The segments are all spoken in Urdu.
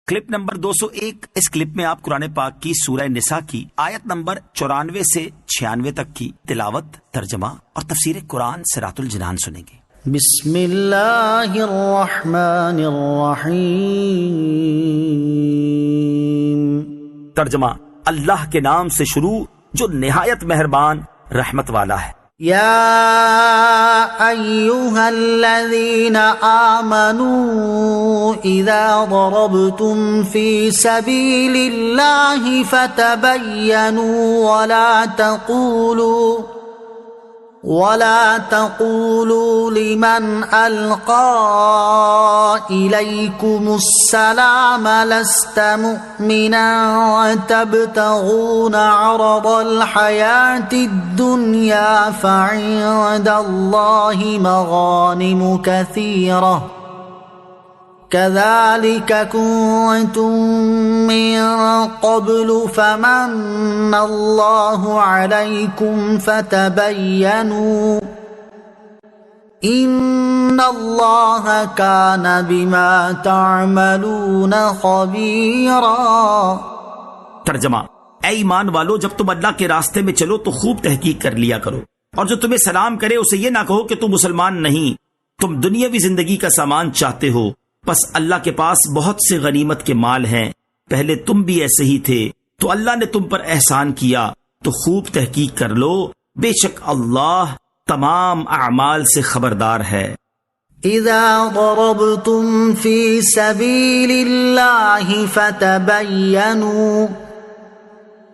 Clip number 201۔ اس کلپ میں آپ قرآن پاک کی سورہ نساء کی آیت نمبر 94 سے 96 تک کی تلاوت، ترجمہ اور تفسیر قرآن صراط الجنان سنیں گے۔ بسم اللہ الرحمن الرحیم۔ ترجمہ: اللہ کے نام سے شروع جو نہایت مہربان رحمت والا ہے۔ یا ایھا الذین آمنوا اذا ضربتم فی سبیل اللہ فتبینوا ولا تقولوا لمن القى اليكم السلام لست مؤمنا تبتغون عرض الحياة الدنيا فعند الله مغانم كثيرة كذلك كنتم من قبل فمن الله عليكم فتبينوا ان الله كان بما تعملون خبيرا۔ ترجمہ: اے ایمان والو، جب تم اللہ کے راستے میں چلو تو خوب تحقیق کر لیا کرو، اور جو تمہیں سلام کرے اسے یہ نہ کہو کہ تم مسلمان نہیں، تم دنیاوی زندگی کا سامان چاہتے ہو، بس اللہ کے پاس بہت سے غنیمت کے مال ہیں، پہلے تم بھی ایسے ہی تھے تو اللہ نے تم پر احسان کیا، تو خوب تحقیق کر لو، بے شک اللہ تمام اعمال سے خبردار ہے۔ اذا ضربتم فی سبیل اللہ فتبینوا،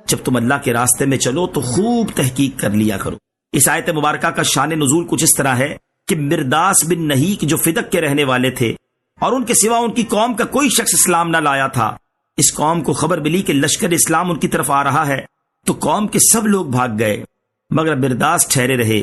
جب تم اللہ کے راستے میں چلو تو خوب تحقیق کر لیا کرو۔ اس آیت مبارکہ کا شان نزول کچھ اس طرح ہے کہ مرداس بن نہیک جو فدق کے رہنے والے تھے اور ان کے سوا ان کی قوم کا کوئی شخص اسلام نہ لایا تھا، اس قوم کو خبر ملی کہ لشکر اسلام ان کی طرف آ رہا ہے، تو قوم کے سب لوگ بھاگ گئے، مگر مرداس ٹھہرے رہے۔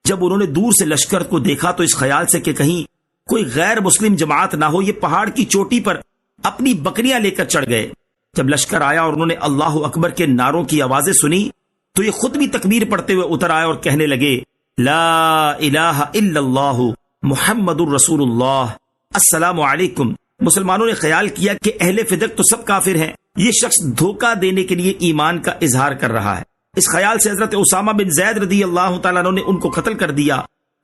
جب انہوں نے دور سے لشکر کو دیکھا تو اس خیال سے کہ کہیں کوئی غیر مسلم جماعت نہ ہو، یہ پہاڑ کی چوٹی پر اپنی بکریاں لے کر چڑھ گئے۔ جب لشکر آیا اور انہوں نے اللہ اکبر کے نعروں کی آوازیں سنی تو یہ خود بھی تکبیر پڑھتے ہوئے اتر آئے اور کہنے لگے، لا الہ الا اللہ محمد الرسول اللہ، السلام علیکم۔ مسلمانوں نے خیال کیا کہ اہل فدق تو سب کافر ہیں، یہ شخص دھوکہ دینے کے لیے ایمان کا اظہار کر رہا ہے۔ اس خیال سے حضرت اسامہ بن زید رضی اللہ تعالیٰ عنہ نے ان کو قتل کر دیا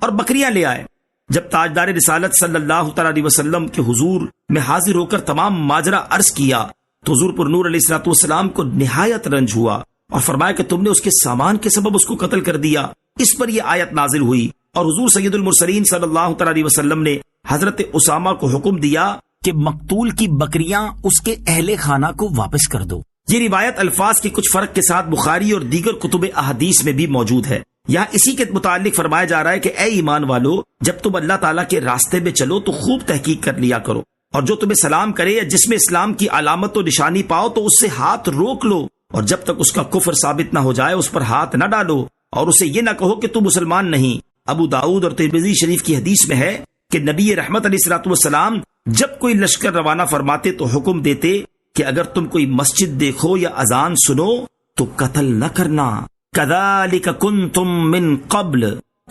اور بکریاں لے آئے۔ جب تاجدار رسالت صلی اللہ تعالیٰ علیہ وسلم کے حضور میں حاضر ہو کر تمام ماجرا عرض کیا تو حضور پر نور علیہ الصلوۃ والسلام کو نہایت رنج ہوا اور فرمایا کہ تم نے اس کے سامان کے سبب اس کو قتل کر دیا۔ اس پر یہ آیت نازل ہوئی اور حضور سید المرسلین صلی اللہ تعالیٰ علیہ وسلم نے حضرت اسامہ کو حکم دیا کہ مقتول کی بکریاں اس کے اہل خانہ کو واپس کر دو۔ یہ روایت الفاظ کے کچھ فرق کے ساتھ بخاری اور دیگر کتب احادیث میں بھی موجود ہے۔ یہاں اسی کے متعلق فرمایا جا رہا ہے کہ اے ایمان والو، جب تم اللہ تعالیٰ کے راستے میں چلو تو خوب تحقیق کر لیا کرو، اور جو تمہیں سلام کرے یا جس میں اسلام کی علامت و نشانی پاؤ تو اس سے ہاتھ روک لو، اور جب تک اس کا کفر ثابت نہ ہو جائے اس پر ہاتھ نہ ڈالو، اور اسے یہ نہ کہو کہ تم مسلمان نہیں۔ ابو داؤد اور ترمذی شریف کی حدیث میں ہے کہ نبی رحمت علیہ الصلوۃ والسلام جب کوئی لشکر روانہ فرماتے تو حکم دیتے کہ اگر تم کوئی مسجد دیکھو یا اذان سنو تو قتل نہ کرنا، کذالک کنتم من قبل،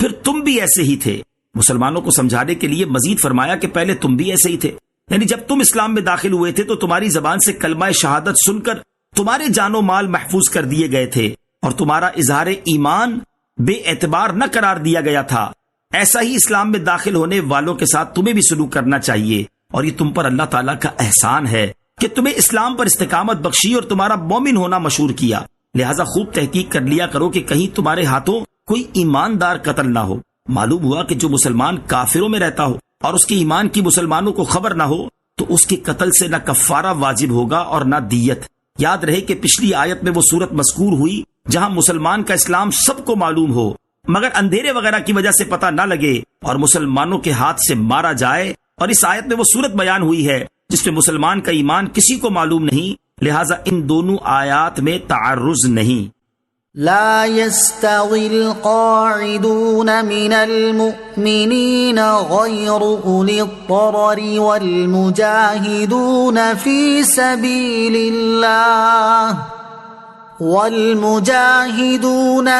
پھر تم بھی ایسے ہی تھے۔ مسلمانوں کو سمجھانے کے لیے مزید فرمایا کہ پہلے تم بھی ایسے ہی تھے، یعنی جب تم اسلام میں داخل ہوئے تھے تو تمہاری زبان سے کلمہ شہادت سن کر تمہارے جان و مال محفوظ کر دیے گئے تھے اور تمہارا اظہار ایمان بے اعتبار نہ قرار دیا گیا تھا۔ ایسا ہی اسلام میں داخل ہونے والوں کے ساتھ تمہیں بھی سلوک کرنا چاہیے، اور یہ تم پر اللہ تعالیٰ کا احسان ہے کہ تمہیں اسلام پر استقامت بخشی اور تمہارا مومن ہونا مشہور کیا۔ لہٰذا خوب تحقیق کر لیا کرو کہ کہیں تمہارے ہاتھوں کوئی ایماندار قتل نہ ہو۔ معلوم ہوا کہ جو مسلمان کافروں میں رہتا ہو اور اس کے ایمان کی مسلمانوں کو خبر نہ ہو تو اس کے قتل سے نہ کفارہ واجب ہوگا اور نہ دیت۔ یاد رہے کہ پچھلی آیت میں وہ صورت مذکور ہوئی جہاں مسلمان کا اسلام سب کو معلوم ہو مگر اندھیرے وغیرہ کی وجہ سے پتہ نہ لگے اور مسلمانوں کے ہاتھ سے مارا جائے، اور اس آیت میں وہ صورت بیان ہوئی ہے جس میں مسلمان کا ایمان کسی کو معلوم نہیں، لہٰذا ان دونوں آیات میں تعرض نہیں۔ لا يستوي القاعدون من المؤمنين غير أولي الضرر والمجاهدون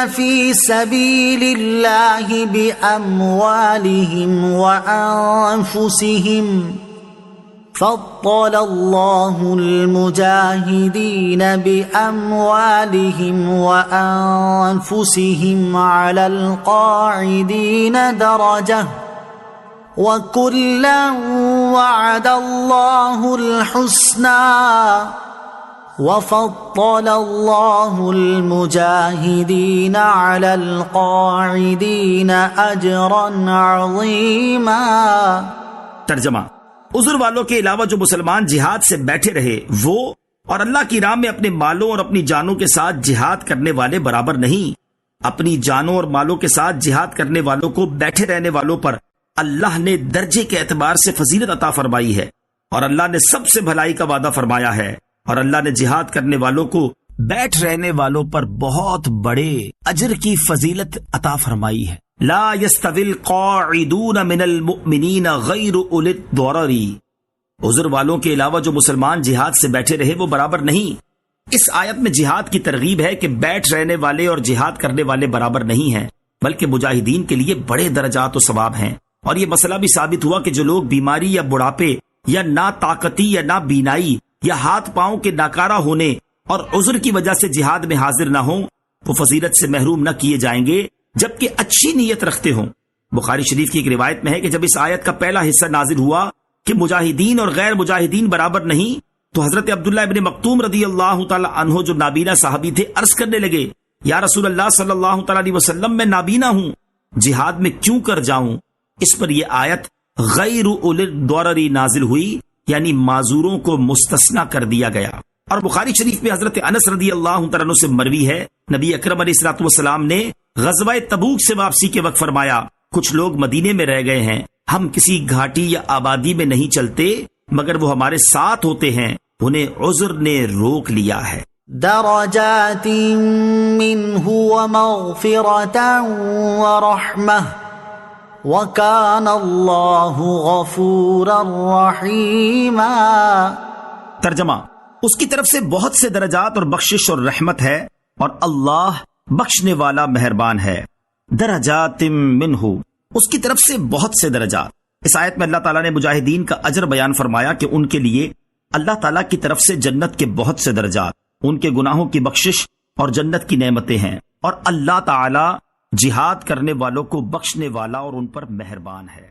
في سبيل الله بأموالهم وأنفسهم فضل الله المجاهدين بأموالهم وأنفسهم على القاعدين درجة وكلا وعد الله الحسنى وفضل الله المجاهدين على القاعدين أجرا عظيما۔ ترجمہ: عذر والوں کے علاوہ جو مسلمان جہاد سے بیٹھے رہے وہ اور اللہ کی راہ میں اپنے مالوں اور اپنی جانوں کے ساتھ جہاد کرنے والے برابر نہیں۔ اپنی جانوں اور مالوں کے ساتھ جہاد کرنے والوں کو بیٹھے رہنے والوں پر اللہ نے درجے کے اعتبار سے فضیلت عطا فرمائی ہے، اور اللہ نے سب سے بھلائی کا وعدہ فرمایا ہے، اور اللہ نے جہاد کرنے والوں کو بیٹھ رہنے والوں پر بہت بڑے اجر کی فضیلت عطا فرمائی ہے۔ لا يستوي القاعدون من المؤمنین غیر اولی الضرر، عذر والوں کے علاوہ جو مسلمان جہاد سے بیٹھے رہے وہ برابر نہیں۔ اس آیت میں جہاد کی ترغیب ہے کہ بیٹھ رہنے والے اور جہاد کرنے والے برابر نہیں ہیں، بلکہ مجاہدین کے لیے بڑے درجات و ثواب ہیں۔ اور یہ مسئلہ بھی ثابت ہوا کہ جو لوگ بیماری یا بڑھاپے یا نا طاقتی یا نا بینائی یا ہاتھ پاؤں کے ناکارہ ہونے اور عذر کی وجہ سے جہاد میں حاضر نہ ہوں، وہ فضیلت سے محروم نہ کیے جائیں گے جبکہ اچھی نیت رکھتے ہوں۔ بخاری شریف کی ایک روایت میں ہے کہ جب اس آیت کا پہلا حصہ نازل ہوا کہ مجاہدین اور غیر مجاہدین برابر نہیں، تو حضرت عبداللہ ابن مکتوم رضی اللہ تعالی عنہ جو نابینا صحابی تھے عرض کرنے لگے، یا رسول اللہ صلی اللہ تعالی علیہ وسلم، میں نابینا ہوں، جہاد میں کیوں کر جاؤں؟ اس پر یہ آیت غیر اولی الضرر نازل ہوئی، یعنی معذوروں کو مستثنی کر دیا گیا۔ اور بخاری شریف میں حضرت انس رضی اللہ تعالیٰ عنہ سے مروی ہے، نبی اکرم علیہ الصلوۃ والسلام نے غزوہ تبوک سے واپسی کے وقت فرمایا، کچھ لوگ مدینے میں رہ گئے ہیں، ہم کسی گھاٹی یا آبادی میں نہیں چلتے مگر وہ ہمارے ساتھ ہوتے ہیں، انہیں عذر نے روک لیا ہے۔ درجات منہ ومغفرۃ ورحمہ وکان اللہ غفورا رحیما۔ ترجمہ: اس کی طرف سے بہت سے درجات اور بخشش اور رحمت ہے، اور اللہ بخشنے والا مہربان ہے۔ درجات منہ، اس کی طرف سے بہت سے درجات۔ اس آیت میں اللہ تعالیٰ نے مجاہدین کا اجر بیان فرمایا کہ ان کے لیے اللہ تعالیٰ کی طرف سے جنت کے بہت سے درجات، ان کے گناہوں کی بخشش اور جنت کی نعمتیں ہیں، اور اللہ تعالیٰ جہاد کرنے والوں کو بخشنے والا اور ان پر مہربان ہے۔